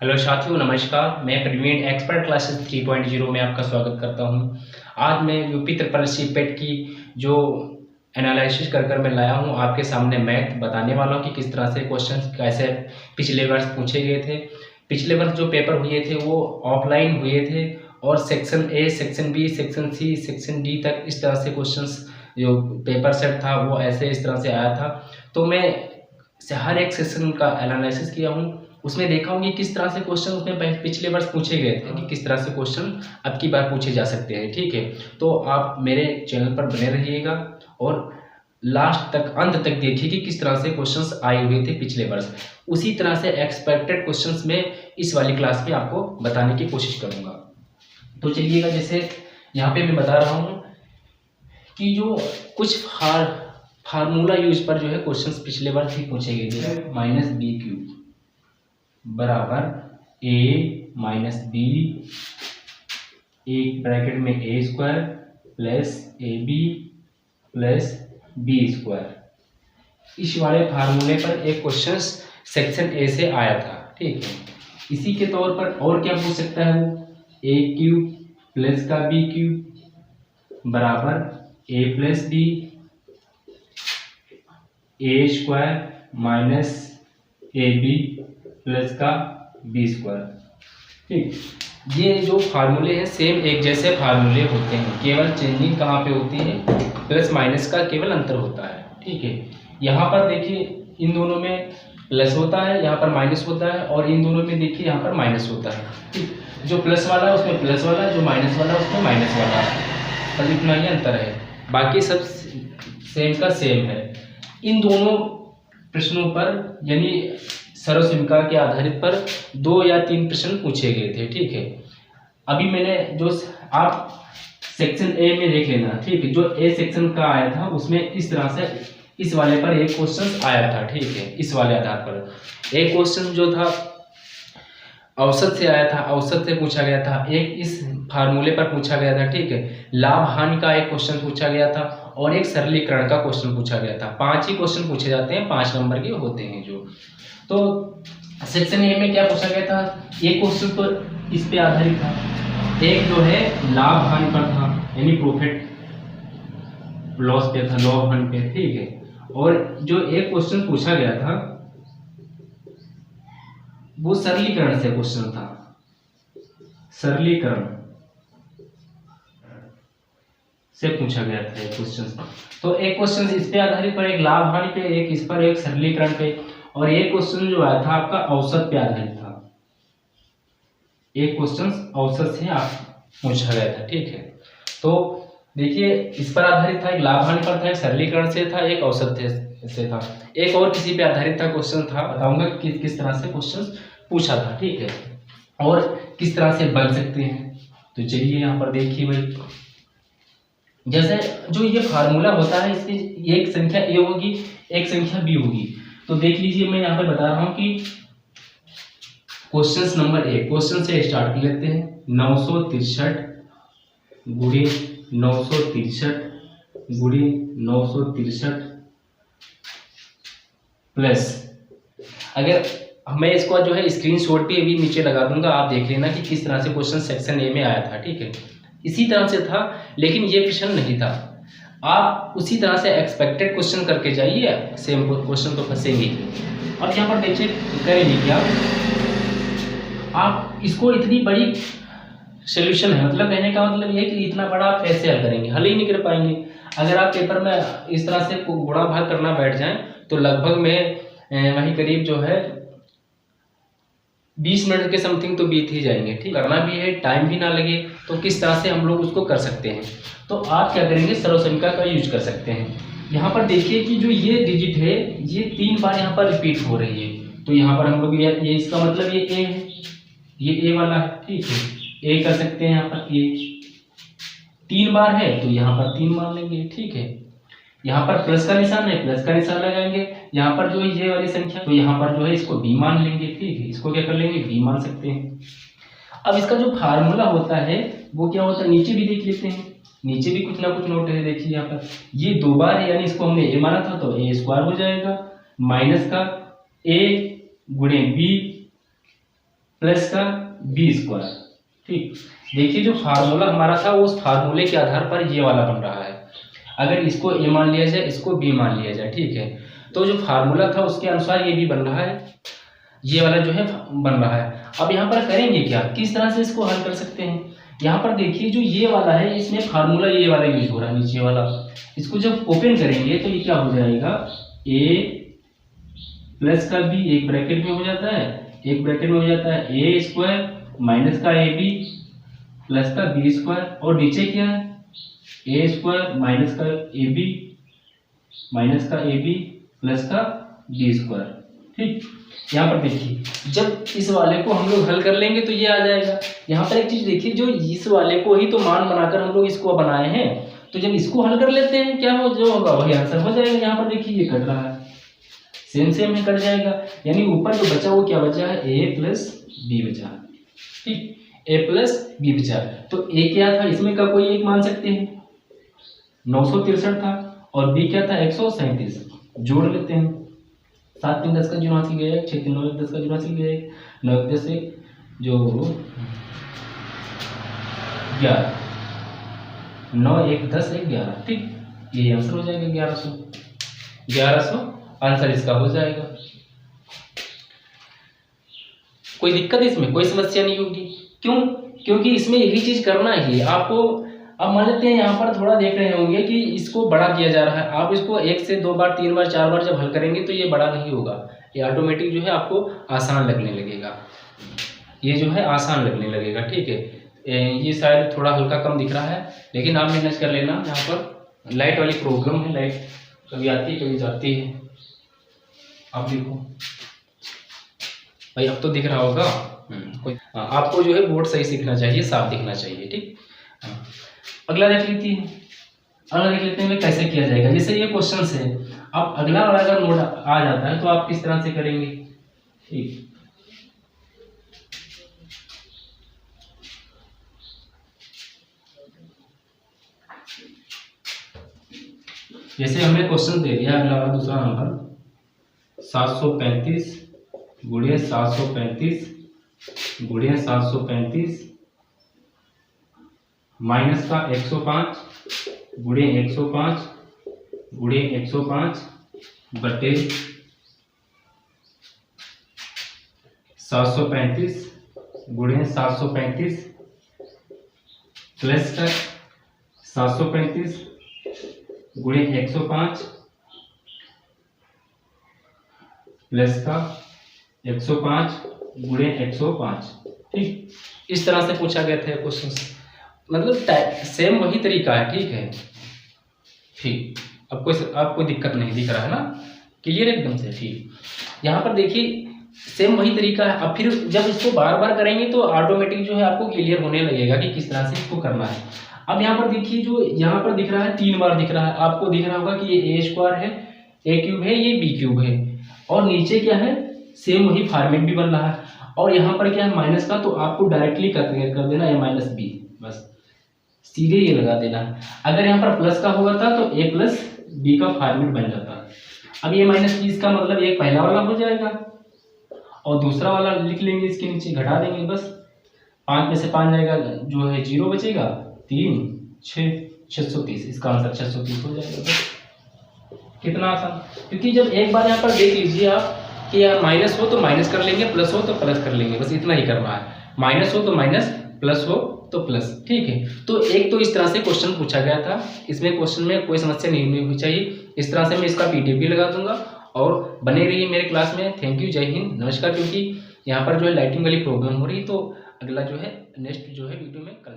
Hello साथियों, नमस्कार। मैं प्रवीण एक्सपर्ट क्लासेस 3.0 में आपका स्वागत करता हूं। आज मैं यूपी ट्रिपल सी पेट की जो एनालिसिस कर मैं लाया हूं आपके सामने मैथ बताने वाला हूं कि किस तरह से क्वेश्चंस कैसे पिछले वर्ष पूछे गए थे। पिछले वर्ष जो पेपर हुए थे वो ऑफलाइन हुए थे और section A, section B, section C, section D तक इस तरह से क्वेश्चंस जो पेपर सेट था वो ऐसे इस तरह से आया था। तो मैं हर एक सेक्शन का एनालिसिस किया हूँ, उसमें देखा हूँ कि किस तरह से क्वेश्चन उसमें पिछले वर्ष पूछे गए थे कि किस तरह से क्वेश्चन अब की बार पूछे जा सकते हैं। ठीक है, तो आप मेरे चैनल पर बने रहिएगा और लास्ट तक अंत तक देखिए कि किस तरह से क्वेश्चंस आए हुए थे पिछले वर्ष। उसी तरह से एक्सपेक्टेड क्वेश्चंस में इस वाली क्लास में आपको बताने की कोशिश करूंगा। तो चलिएगा, जैसे यहाँ पे मैं बता रहा हूँ कि जो कुछ फार्मूला यूज पर जो है क्वेश्चंस पिछले वर्ष ही पूछे गए थे। -b³ बराबर a माइनस बी, एक ब्रैकेट में a² plus ab plus b²। इस वाले फार्मूले पर एक क्वेश्चन सेक्शन ए से आया था। ठीक है, इसी के तौर पर और क्या पूछ सकता है वो, a³ प्लस का b³ बराबर a plus b, a² minus ab plus का b²। ठीक, ये जो फार्मूले हैं सेम एक जैसे फार्मूले होते हैं, केवल चेंजिंग कहाँ पे होती है, प्लस माइनस का केवल अंतर होता है। ठीक है, यहाँ पर देखिए इन दोनों में प्लस होता है, यहाँ पर माइनस होता है, और इन दोनों में देखिए यहाँ पर माइनस होता है। ठीक, जो प्लस वाला है उसमें प्लस वाला है, जो माइनस वाला है उसमें माइनस वाला है, बस इतना ही अंतर है, बाकी सब सेम का सेम है। इन दोनों प्रश्नों पर यानी सर्व समीकरण के आधारित पर 2 या 3 प्रश्न पूछे गए थे। ठीक है, अभी मैंने जो आप सेक्शन ए में देख लेना। ठीक है, जो ए सेक्शन का आया था उसमें इस तरह से इस वाले पर एक क्वेश्चन आया था। ठीक है, इस वाले आधार पर एक क्वेश्चन जो था औसत से आया था, औसत से पूछा गया था, एक इस फार्मूले पर पूछा गया था। ठीक है, लाभ हानि का एक क्वेश्चन पूछा गया था और एक सरलीकरण का क्वेश्चन पूछा गया था। 5 ही क्वेश्चन पूछे जाते हैं, 5 नंबर के होते हैं जो। तो सेक्शन ए में क्या पूछा गया था, एक क्वेश्चन तो इस पे आधारित था, एक जो है लाभ हानि पर था यानी प्रॉफिट लॉस पे था, लाभ हानि पे। ठीक है, और जो एक क्वेश्चन पूछा गया था वो सरलीकरण से क्वेश्चन था, सरलीकरण से पूछा गया था एक क्वेश्चन। तो एक क्वेश्चन इस पे आधारित पर, एक लाभ हानि पे, एक इस पर, एक सरलीकरण पे, और एक क्वेश्चन जो आया था आपका औसत पे आधारित था। एक क्वेश्चन औसत से आप पूछा गया था। ठीक है, तो देखिए इस पर आधारित था, एक लाभ हानि पर था, एक सरलीकरण से था, एक औसत से था, एक और किसी पे आधारित था क्वेश्चन था, बताऊंगा कि किस तरह से क्वेश्चन पूछा था। ठीक है, और किस तरह से बन सकते हैं। तो चलिए यहाँ पर देखिए भाई, जैसे जो ये फार्मूला होता है इसकी एक संख्या ए होगी, एक संख्या बी होगी। तो देख लीजिए, मैं यहाँ पे बता रहा हूँ कि क्वेश्चन नंबर 1, क्वेश्चन से स्टार्ट कर लेते हैं। 963 गुणे 963 गुणे 963 प्लस, अगर मैं इसको जो है स्क्रीनशॉट भी अभी नीचे लगा दूंगा, आप देख लेना कि किस तरह से क्वेश्चन सेक्शन ए में आया था। ठीक है, इसी तरह से था, लेकिन ये प्रश्न नहीं था। आप उसी तरह से एक्सपेक्टेड क्वेश्चन करके जाइए, सेम क्वेश्चन तो फंसेंगे। अब यहाँ पर देखिए करेंगे क्या, आप इसको इतनी बड़ी सोल्यूशन है, मतलब कहने का मतलब ये है कि इतना बड़ा आप कैसे हल करेंगे, हल ही नहीं कर पाएंगे। अगर आप पेपर में इस तरह से गुणा भाग करना बैठ जाएं तो लगभग में वही करीब जो है 20 मिनट के समथिंग तो बीत ही जाएंगे। ठीक, करना भी है, टाइम भी ना लगे, तो किस तरह से हम लोग उसको कर सकते हैं। तो आप क्या करेंगे, सर्व समीकरण का यूज कर सकते हैं। यहाँ पर देखिए कि जो ये डिजिट है ये 3 बार यहाँ पर रिपीट हो रही है, तो यहाँ पर हम लोग ये इसका मतलब ये ए है, ये ए वाला है। ठीक है, ए कर सकते हैं, यहाँ पर ए 3 बार है तो यहाँ पर 3 मान लेंगे। ठीक है, यहाँ पर प्लस का निशान है, प्लस का निशान लगाएंगे, यहाँ पर जो है ये वाली संख्या, तो यहाँ पर जो है इसको b मान लेंगे। ठीक है, इसको क्या कर लेंगे, b मान सकते हैं। अब इसका जो फार्मूला होता है वो क्या होता है, नीचे भी देख लेते हैं, नीचे भी कुछ ना कुछ नोट है। देखिए यहाँ पर ये 2 बार है, यानी इसको हमने a माना था तो a² हो जाएगा, माइनस का a गुणे b प्लस का बी स्क्वायर। ठीक, देखिए जो फार्मूला हमारा था उस फार्मूले के आधार पर ये वाला बन रहा है। अगर इसको ए मान लिया जाए, इसको बी मान लिया जाए, ठीक है, तो जो फार्मूला था उसके अनुसार ये भी बन रहा है, ये वाला जो है बन रहा है। अब यहाँ पर करेंगे क्या, किस तरह से इसको हल कर सकते हैं। यहाँ पर देखिए जो ये वाला है इसमें फार्मूला ये वाला यूज हो रहा है, नीचे वाला। इसको जब ओपन करेंगे तो ये क्या हो जाएगा, ए प्लस का बी एक ब्रैकेट में हो जाता है, एक ब्रैकेट में हो जाता है ए स्क्वायर माइनस का ए बी प्लस का बी स्क्वायर, और नीचे क्या है ए स्क्वायर माइनस का ए बी माइनस का ए बी प्लस का बी स्क्वायर। ठीक, यहाँ पर देखिए जब इस वाले को हम लोग हल कर लेंगे तो ये आ जाएगा। यहाँ पर एक चीज देखिए, जो इस वाले को ही तो मान बनाकर हम लोग इसको बनाए हैं, तो जब इसको हल कर लेते हैं क्या हो, जो होगा वही आंसर हो जाएगा। यहाँ पर देखिए ये कट रहा है, सेम सेम में कट जाएगा, यानी ऊपर जो बचा वो क्या बचा है, ए प्लस बी बचा है। ठीक, ए प्लस बी बचा, तो ए क्या था इसमें का कोई एक मान सकते हैं 963 था, और बी क्या था 137, जोड़ लेते हैं। 7 3 10 का 84 गया, 6 3 9 10 का 84 गया, 9 10 से जो 11, 9 1 10 1 11। ठीक, ये आंसर हो जाएगा 1100 आंसर इसका हो जाएगा। कोई दिक्कत इसमें, कोई समस्या नहीं होगी। क्यों, क्योंकि इसमें यही चीज करना ही आपको। अब मान लेते हैं यहाँ पर थोड़ा देख रहे होंगे कि इसको बड़ा किया जा रहा है, आप इसको 1 से 2 बार 3 बार 4 बार जब हल करेंगे तो ये बड़ा नहीं होगा, ये ऑटोमेटिक जो है आपको आसान लगने लगेगा, ये जो है आसान लगने लगेगा। ठीक है, ये शायद थोड़ा हल्का कम दिख रहा है, लेकिन आप मैनेज कर लेना। यहाँ पर लाइट वाली प्रॉब्लम है, लाइट कभी आती है कभी जाती है। आप देखो भाई, अब तो दिख रहा होगा। आपको जो है बोर्ड सही दिखना चाहिए, साफ दिखना चाहिए। ठीक, अगला देख लेते हैं। अगला देख लेते हैं कैसे किया जाएगा। जैसे ये क्वेश्चन है, अब अगला वाला अगर नोट आ जाता है तो आप किस तरह से करेंगे। ठीक, जैसे हमने क्वेश्चन दे दिया अगला वाला दूसरा नंबर 735 गुणिया 735 गुणिया 735 माइनस का 105 गुणिया 105 गुणिया 105 बटे 735 गुणिया 735 प्लस का 735 गुणिया 105 प्लस का 105 गुणिया 105। ठीक, इस तरह से पूछा गया था क्वेश्चन, मतलब सेम वही तरीका है। ठीक है, ठीक, अब कोई दिक्कत नहीं दिख रहा है ना, क्लियर एकदम से। ठीक, यहाँ पर देखिए सेम वही तरीका है। अब फिर जब इसको बार बार करेंगे तो ऑटोमेटिक जो है आपको क्लियर होने लगेगा कि किस तरह से इसको करना है। अब यहाँ पर देखिए जो यहाँ पर दिख रहा है 3 बार दिख रहा है, आपको दिख रहा होगा कि ये ए स्क्वायर है, ए क्यूब है, ये बी क्यूब है, और नीचे क्या है सेम वही फॉर्मेट भी बन रहा है, और यहाँ पर क्या है माइनस का, तो आपको डायरेक्टली कर देना ए माइनस बी, बस सीधे ये लगा देना। अगर यहाँ पर प्लस का होगा था तो ए प्लस बी का फॉर्मेट बन जाता। अब ये माइनस बी इसका मतलब एक पहला वाला हो जाएगा, और दूसरा वाला लिख लेंगे इसके नीचे, घटा देंगे बस। 5 में से 5 जाएगा, जो है 0 बचेगा, 3 6 630, इसका आंसर 630 हो जाएगा। बस कितना आसान, क्योंकि जब एक बार यहाँ पर देख लीजिए आप कि यार माइनस हो तो माइनस कर लेंगे, प्लस हो तो प्लस कर लेंगे, बस इतना ही करना है। माइनस हो तो माइनस, प्लस हो तो प्लस। ठीक है, तो एक तो इस तरह से क्वेश्चन पूछा गया था, इसमें क्वेश्चन में कोई समस्या नहीं होनी चाहिए। इस तरह से मैं इसका पीडीएफ भी लगा दूंगा, और बने रहिए मेरे क्लास में। थैंक यू, जय हिंद, नमस्कार। क्योंकि यहाँ पर जो है लाइटिंग वाली प्रॉब्लम हो रही, तो अगला जो है नेक्स्ट जो है वीडियो में कल